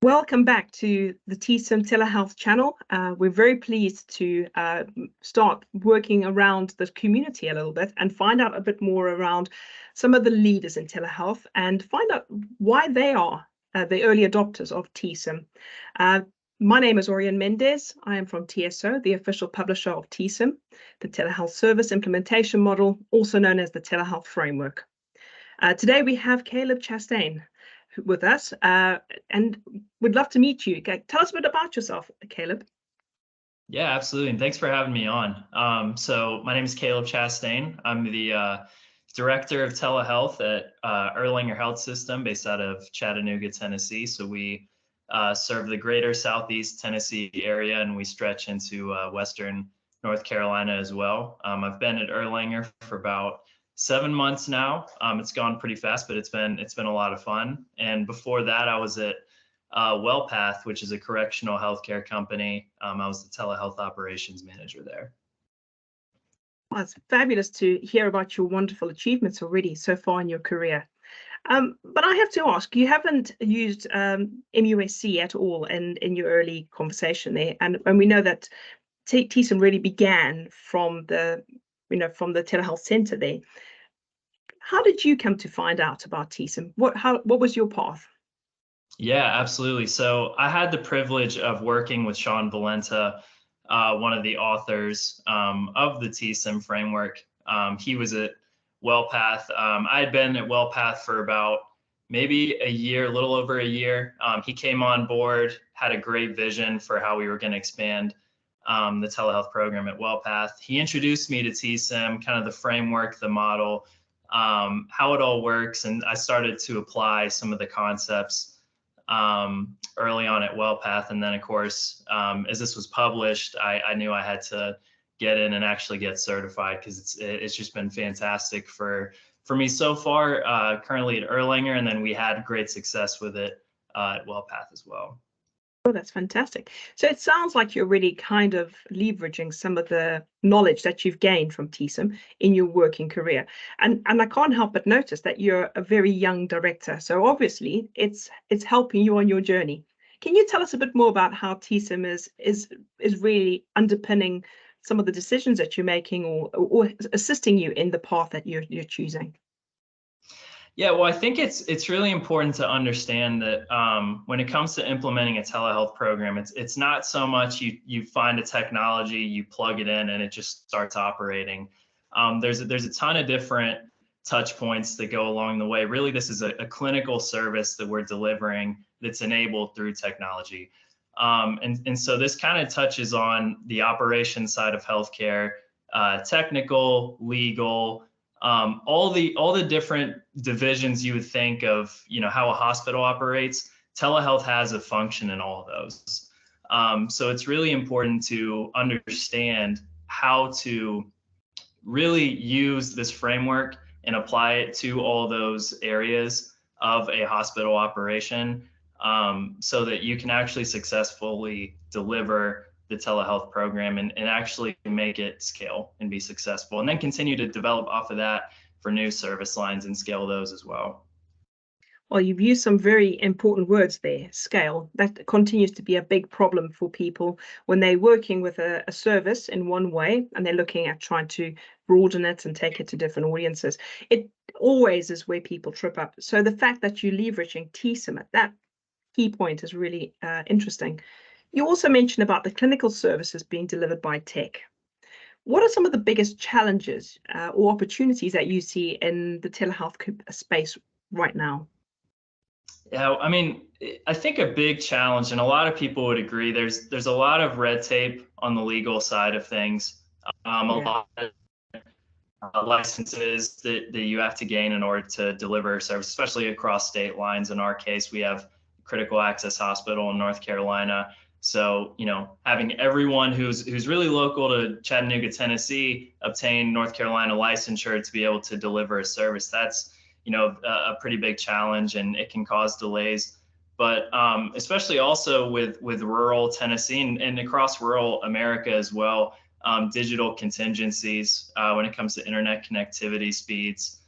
Welcome back to the TSIM telehealth channel. We're very pleased to start working around the community a little bit and find out a bit more around some of the leaders in telehealth and find out why they are the early adopters of TSIM. My name is Orian Mendes. I am from TSO, the official publisher of TSIM, the telehealth service implementation model, also known as the telehealth framework. Today we have Caleb Chastain with us, and we'd love to meet you. Tell us a bit about yourself, Caleb. Yeah, absolutely. And thanks for having me on. So my name is Caleb Chastain. I'm the director of telehealth at Erlanger Health System based out of Chattanooga, Tennessee. So we serve the greater Southeast Tennessee area, and we stretch into Western North Carolina as well. I've been at Erlanger for about 7 months now. It's gone pretty fast, but it's been a lot of fun. And before that, I was at WellPath, which is a correctional healthcare company. I was the telehealth operations manager there. Well, it's fabulous to hear about your wonderful achievements already so far in your career. But I have to ask, you haven't used MUSC at all in your early conversation there, and we know that TSIM really began from the telehealth center there. How did you come to find out about TSIM? What was your path? Yeah, absolutely. So I had the privilege of working with Sean Valenta, one of the authors of the TSIM framework. He was at WellPath. I had been at WellPath for about maybe a year, a little over a year. He came on board, had a great vision for how we were going to expand the telehealth program at WellPath. He introduced me to TSIM, kind of the framework, the model, how it all works. And I started to apply some of the concepts early on at WellPath. And then, of course, as this was published, I knew I had to get in and actually get certified because it's just been fantastic for me so far, currently at Erlanger. And then we had great success with it at WellPath as well. Oh, that's fantastic. So it sounds like you're really kind of leveraging some of the knowledge that you've gained from TSIM in your working career. And I can't help but notice that you're a very young director. So obviously it's helping you on your journey. Can you tell us a bit more about how TSIM is really underpinning some of the decisions that you're making or assisting you in the path that you're choosing? Yeah, well, I think it's really important to understand that when it comes to implementing a telehealth program, it's not so much you find a technology, you plug it in, and it just starts operating. There's a ton of different touch points that go along the way. Really, this is a clinical service that we're delivering that's enabled through technology. And so this kind of touches on the operations side of healthcare, technical, legal, all the different divisions you would think of, how a hospital operates. Telehealth has a function in all of those. So it's really important to understand how to really use this framework and apply it to all those areas of a hospital operation, so that you can actually successfully deliver the telehealth program and actually make it scale and be successful, and then continue to develop off of that for new service lines and scale those as well. Well, you've used some very important words there. Scale. That continues to be a big problem for people when they're working with a service in one way and they're looking at trying to broaden it and take it to different audiences. It always is where people trip up. So the fact that you're leveraging TSIM at that key point is really interesting. You also mentioned about the clinical services being delivered by tech. What are some of the biggest challenges or opportunities that you see in the telehealth space right now? Yeah, I mean, I think a big challenge, and a lot of people would agree, there's a lot of red tape on the legal side of things. A lot of licenses that you have to gain in order to deliver service, especially across state lines. In our case, we have critical access hospital in North Carolina. So, having everyone who's really local to Chattanooga, Tennessee, obtain North Carolina licensure to be able to deliver a service, that's, a pretty big challenge, and it can cause delays. But especially also with rural Tennessee and across rural America as well, digital contingencies when it comes to internet connectivity speeds,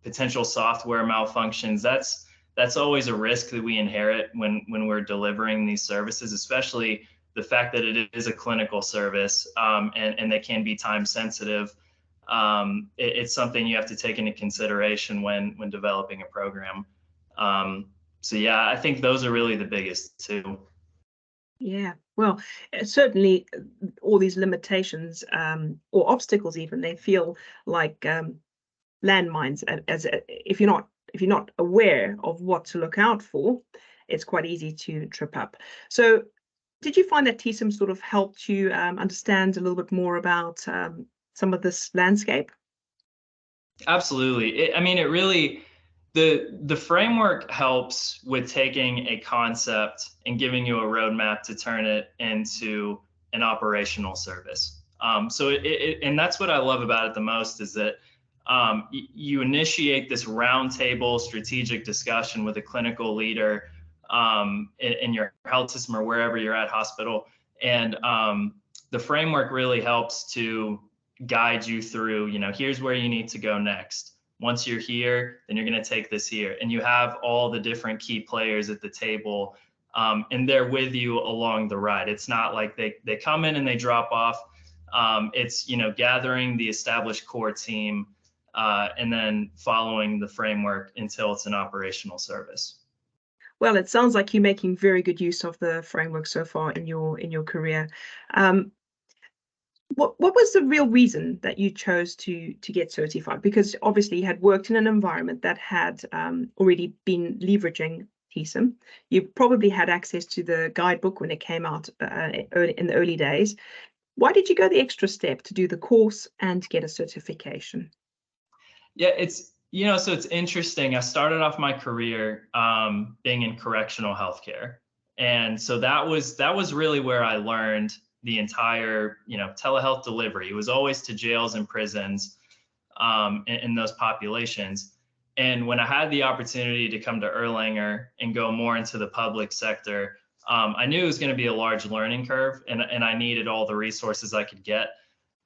potential software malfunctions. that's always a risk that we inherit when we're delivering these services, especially the fact that it is a clinical service, and they can be time sensitive. It's something you have to take into consideration when developing a program. So yeah, I think those are really the biggest two. Yeah, well, certainly all these limitations or obstacles, even they feel like landmines. If you're not aware of what to look out for, it's quite easy to trip up. So, did you find that TSIM sort of helped you understand a little bit more about some of this landscape? Absolutely. I mean, it really, the framework helps with taking a concept and giving you a roadmap to turn it into an operational service. So and that's what I love about it the most, is that you initiate this roundtable strategic discussion with a clinical leader in your health system or wherever you're at hospital. And the framework really helps to guide you through, here's where you need to go next. Once you're here, then you're going to take this here. And you have all the different key players at the table, and they're with you along the ride. It's not like they come in and they drop off. It's, gathering the established core team, and then following the framework until it's an operational service. Well, it sounds like you're making very good use of the framework so far in your career. Um, what was the real reason that you chose to get certified? Because obviously you had worked in an environment that had already been leveraging TSIM. You probably had access to the guidebook when it came out in the early days. Why did you go the extra step to do the course and get a certification? Yeah, so it's interesting. I started off my career being in correctional healthcare. And so that was really where I learned the entire, telehealth delivery. It was always to jails and prisons, in those populations. And when I had the opportunity to come to Erlanger and go more into the public sector, I knew it was going to be a large learning curve, and I needed all the resources I could get.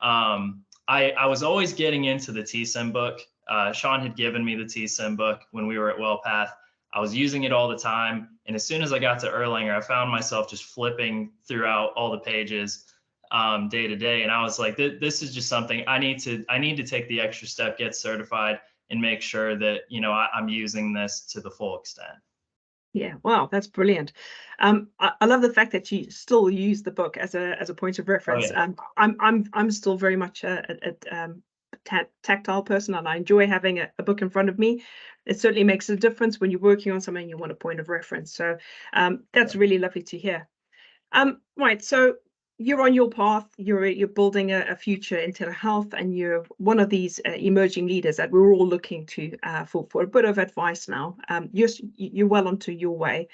I was always getting into the TSIM book. Sean had given me the TSIM book when we were at WellPath. I was using it all the time. And as soon as I got to Erlanger, I found myself just flipping throughout all the pages day to day. And I was like, this is just something I need to take the extra step, get certified, and make sure that, I'm using this to the full extent. Yeah, wow, that's brilliant. I love the fact that you still use the book as a point of Oh, reference. yeah. I'm still very much a tactile person, and I enjoy having a book in front of me. It certainly makes a difference when you're working on something you want a point of reference. So that's really lovely to hear. Right, so you're on your path. You're building a future in telehealth, and you're one of these emerging leaders that we're all looking to for a bit of advice now. You're well onto your way.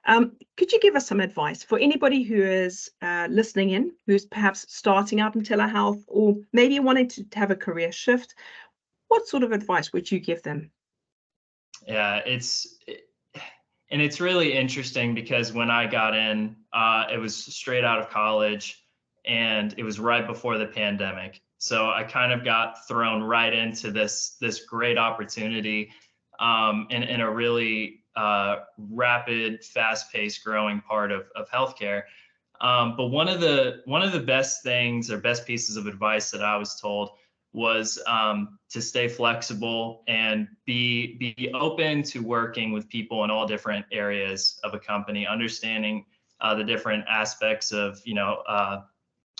Could you give us some advice for anybody who is listening in, who's perhaps starting out in telehealth, or maybe wanting to have a career shift? What sort of advice would you give them? Yeah, and it's really interesting because when I got in, it was straight out of college, and it was right before the pandemic. So I kind of got thrown right into this great opportunity, in a really rapid, fast-paced, growing part of healthcare. But one of the best things or best pieces of advice that I was told was to stay flexible and be open to working with people in all different areas of a company, understanding the different aspects of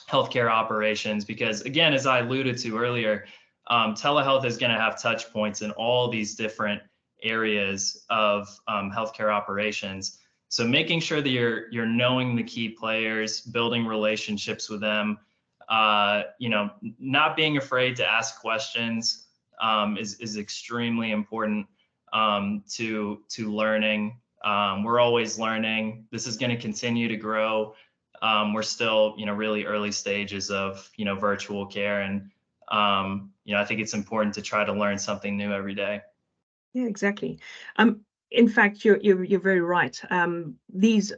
healthcare operations. Because again, as I alluded to earlier, telehealth is going to have touch points in all these different areas of healthcare operations. So making sure that you're knowing the key players, building relationships with them, not being afraid to ask questions is extremely important to learning. We're always learning. This is going to continue to grow. We're still, really early stages of, virtual care. And, I think it's important to try to learn something new every day. Yeah, exactly. In fact, you're very right. These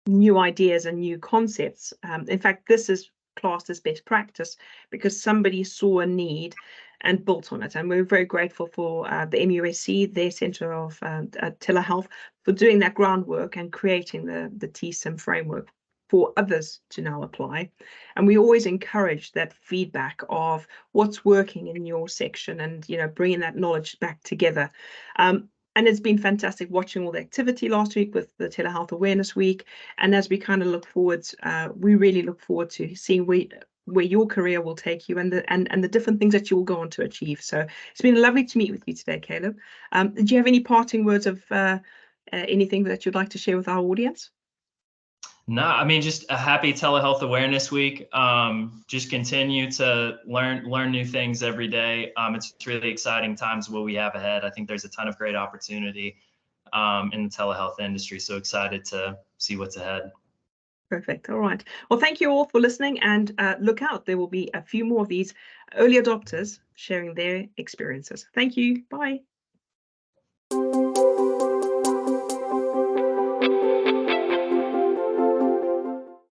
new ideas and new concepts. In fact, this is classed as best practice because somebody saw a need and built on it. And we're very grateful for the MUSC, their Centre of Telehealth, for doing that groundwork and creating the TSIM framework for others to now apply. And we always encourage that feedback of what's working in your section and, you know, bringing that knowledge back together. And it's been fantastic watching all the activity last week with the Telehealth Awareness Week. And as we kind of look forward, we really look forward to seeing where your career will take you and the different things that you will go on to achieve. So it's been lovely to meet with you today, Caleb. Do you have any parting words of anything that you'd like to share with our audience? No, I mean, just a happy Telehealth Awareness Week. Just continue to learn new things every day. It's really exciting times what we have ahead. I think there's a ton of great opportunity in the telehealth industry. So excited to see what's ahead. Perfect. All right. Well, thank you all for listening, and look out. There will be a few more of these early adopters sharing their experiences. Thank you. Bye.